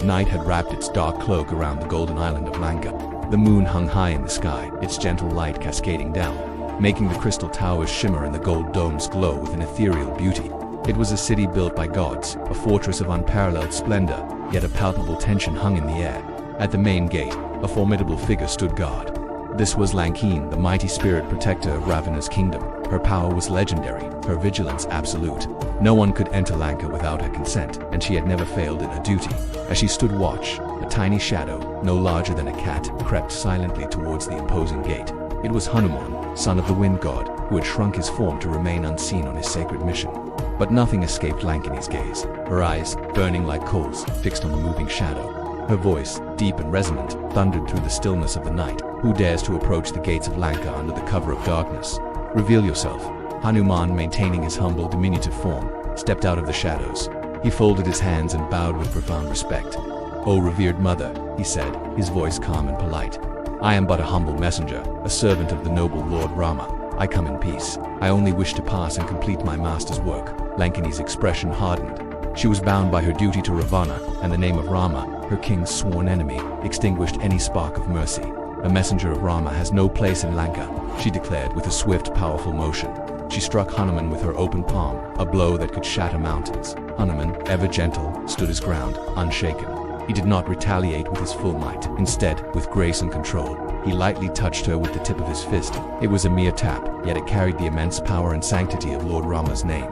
Night had wrapped its dark cloak around the golden island of Lanka. The moon hung high in the sky, its gentle light cascading down, making the crystal towers shimmer and the gold domes glow with an ethereal beauty. It was a city built by gods, a fortress of unparalleled splendor, yet a palpable tension hung in the air. At the main gate, a formidable figure stood guard. This was Lankini, the mighty spirit protector of Ravana's kingdom. Her power was legendary, her vigilance absolute. No one could enter Lanka without her consent, and she had never failed in her duty. As she stood watch, a tiny shadow, no larger than a cat, crept silently towards the imposing gate. It was Hanuman, son of the wind god, who had shrunk his form to remain unseen on his sacred mission. But nothing escaped Lankini's gaze. Her eyes, burning like coals, fixed on the moving shadow. Her voice, deep and resonant, thundered through the stillness of the night. Who dares to approach the gates of Lanka under the cover of darkness? Reveal yourself. Hanuman, maintaining his humble, diminutive form, stepped out of the shadows. He folded his hands and bowed with profound respect. "O revered mother," he said, his voice calm and polite. "I am but a humble messenger, a servant of the noble Lord Rama. I come in peace. I only wish to pass and complete my master's work." Lankini's expression hardened. She was bound by her duty to Ravana, and the name of Rama, her king's sworn enemy, extinguished any spark of mercy. "A messenger of Rama has no place in Lanka," she declared with a swift, powerful motion. She struck Hanuman with her open palm, a blow that could shatter mountains. Hanuman, ever gentle, stood his ground, unshaken. He did not retaliate with his full might. Instead, with grace and control, he lightly touched her with the tip of his fist. It was a mere tap, yet it carried the immense power and sanctity of Lord Rama's name,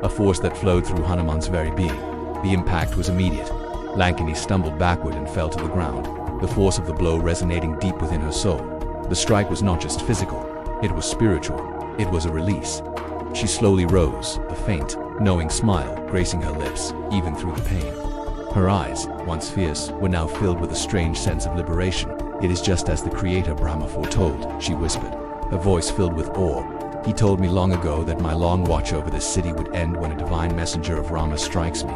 a force that flowed through Hanuman's very being. The impact was immediate. Lankini stumbled backward and fell to the ground, the force of the blow resonating deep within her soul. The strike was not just physical, it was spiritual. It was a release. She slowly rose, a faint, knowing smile gracing her lips, even through the pain. Her eyes, once fierce, were now filled with a strange sense of liberation. "It is just as the Creator Brahma foretold," she whispered, her voice filled with awe. "He told me long ago that my long watch over this city would end when a divine messenger of Rama strikes me.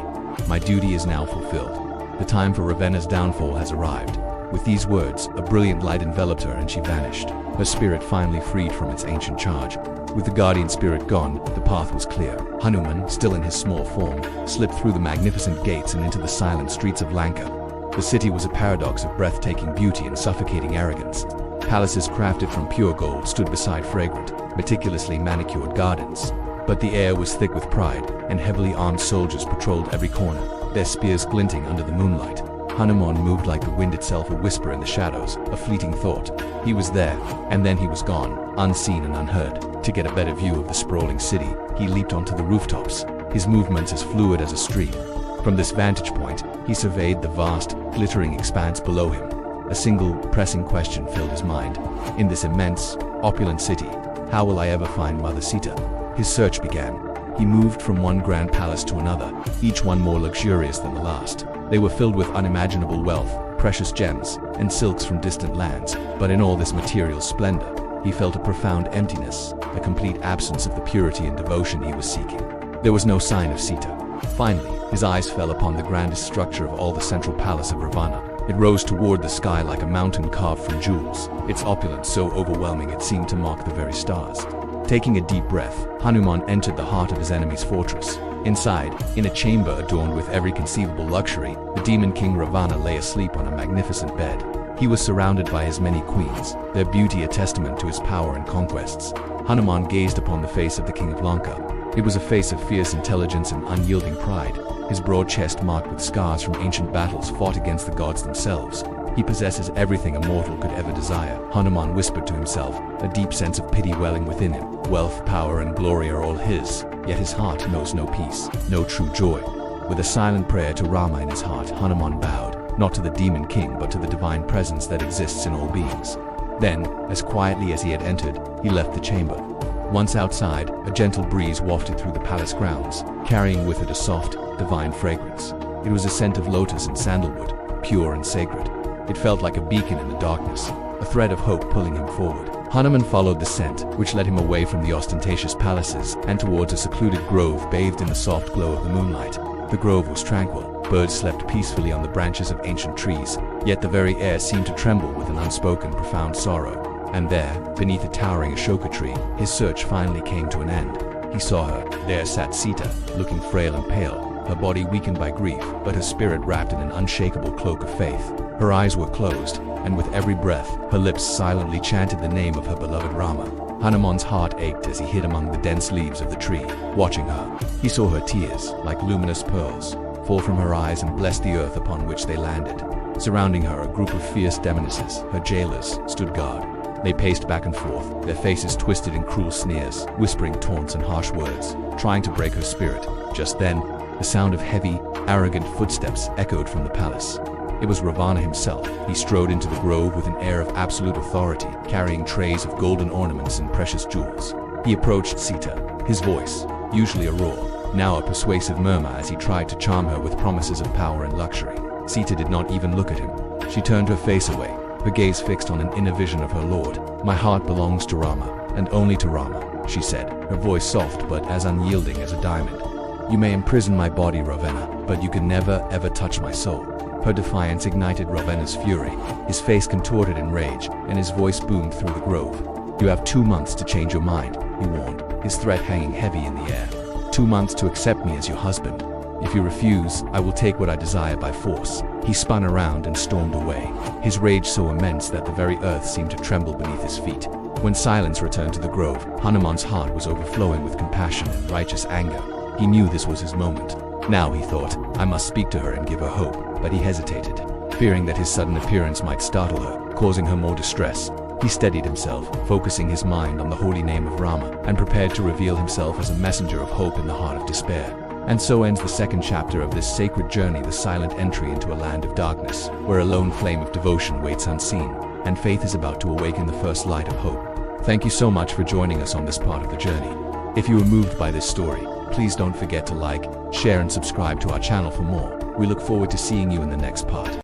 My duty is now fulfilled. The time for Ravana's downfall has arrived." With these words, a brilliant light enveloped her and she vanished, her spirit finally freed from its ancient charge. With the guardian spirit gone, the path was clear. Hanuman, still in his small form, slipped through the magnificent gates and into the silent streets of Lanka. The city was a paradox of breathtaking beauty and suffocating arrogance. Palaces crafted from pure gold stood beside fragrant, meticulously manicured gardens. But the air was thick with pride, and heavily armed soldiers patrolled every corner, their spears glinting under the moonlight. Hanuman moved like the wind itself, a whisper in the shadows, a fleeting thought. He was there, and then he was gone, unseen and unheard. To get a better view of the sprawling city, he leaped onto the rooftops, his movements as fluid as a stream. From this vantage point, he surveyed the vast, glittering expanse below him. A single, pressing question filled his mind. In this immense, opulent city, how will I ever find Mother Sita? His search began. He moved from one grand palace to another, each one more luxurious than the last. They were filled with unimaginable wealth, precious gems, and silks from distant lands. But in all this material splendor, he felt a profound emptiness, a complete absence of the purity and devotion he was seeking. There was no sign of Sita. Finally, his eyes fell upon the grandest structure of all, the central palace of Ravana. It rose toward the sky like a mountain carved from jewels, its opulence so overwhelming it seemed to mock the very stars. Taking a deep breath, Hanuman entered the heart of his enemy's fortress. Inside, in a chamber adorned with every conceivable luxury, the demon king Ravana lay asleep on a magnificent bed. He was surrounded by his many queens, their beauty a testament to his power and conquests. Hanuman gazed upon the face of the king of Lanka. It was a face of fierce intelligence and unyielding pride, his broad chest marked with scars from ancient battles fought against the gods themselves. "He possesses everything a mortal could ever desire," Hanuman whispered to himself, a deep sense of pity welling within him. Wealth, power, and glory are all his, yet his heart knows no peace, no true joy. With a silent prayer to Rama in his heart, Hanuman bowed, not to the demon king but to the divine presence that exists in all beings. Then, as quietly as he had entered, he left the chamber. Once outside, a gentle breeze wafted through the palace grounds, carrying with it a soft, divine fragrance. It was a scent of lotus and sandalwood, pure and sacred. It felt like a beacon in the darkness, a thread of hope pulling him forward. Hanuman followed the scent, which led him away from the ostentatious palaces and towards a secluded grove bathed in the soft glow of the moonlight. The grove was tranquil. Birds slept peacefully on the branches of ancient trees, yet the very air seemed to tremble with an unspoken, profound sorrow. And there, beneath a towering Ashoka tree, his search finally came to an end. He saw her. There sat Sita, looking frail and pale, her body weakened by grief, but her spirit wrapped in an unshakable cloak of faith. Her eyes were closed, and with every breath, her lips silently chanted the name of her beloved Rama. Hanuman's heart ached as he hid among the dense leaves of the tree, watching her. He saw her tears, like luminous pearls, fall from her eyes and bless the earth upon which they landed. Surrounding her, a group of fierce demonesses, her jailers, stood guard. They paced back and forth, their faces twisted in cruel sneers, whispering taunts and harsh words, trying to break her spirit. Just then, the sound of heavy, arrogant footsteps echoed from the palace. It was Ravana himself. He strode into the grove with an air of absolute authority, carrying trays of golden ornaments and precious jewels. He approached Sita, his voice, usually a roar, now a persuasive murmur as he tried to charm her with promises of power and luxury. Sita did not even look at him. She turned her face away, her gaze fixed on an inner vision of her lord. "My heart belongs to Rama, and only to Rama," she said, her voice soft but as unyielding as a diamond. "You may imprison my body, Ravana, but you can never, ever touch my soul." Her defiance ignited Ravana's fury. His face contorted in rage, and his voice boomed through the grove. "You have 2 months to change your mind," he warned, his threat hanging heavy in the air. 2 months to accept me as your husband. If you refuse, I will take what I desire by force." He spun around and stormed away, his rage so immense that the very earth seemed to tremble beneath his feet. When silence returned to the grove, Hanuman's heart was overflowing with compassion and righteous anger. He knew this was his moment. Now, he thought, I must speak to her and give her hope, but he hesitated, fearing that his sudden appearance might startle her, causing her more distress. He steadied himself, focusing his mind on the holy name of Rama, and prepared to reveal himself as a messenger of hope in the heart of despair. And so ends the second chapter of this sacred journey, the silent entry into a land of darkness, where a lone flame of devotion waits unseen, and faith is about to awaken the first light of hope. Thank you so much for joining us on this part of the journey. If you were moved by this story, please don't forget to like, share and subscribe to our channel for more. We look forward to seeing you in the next part.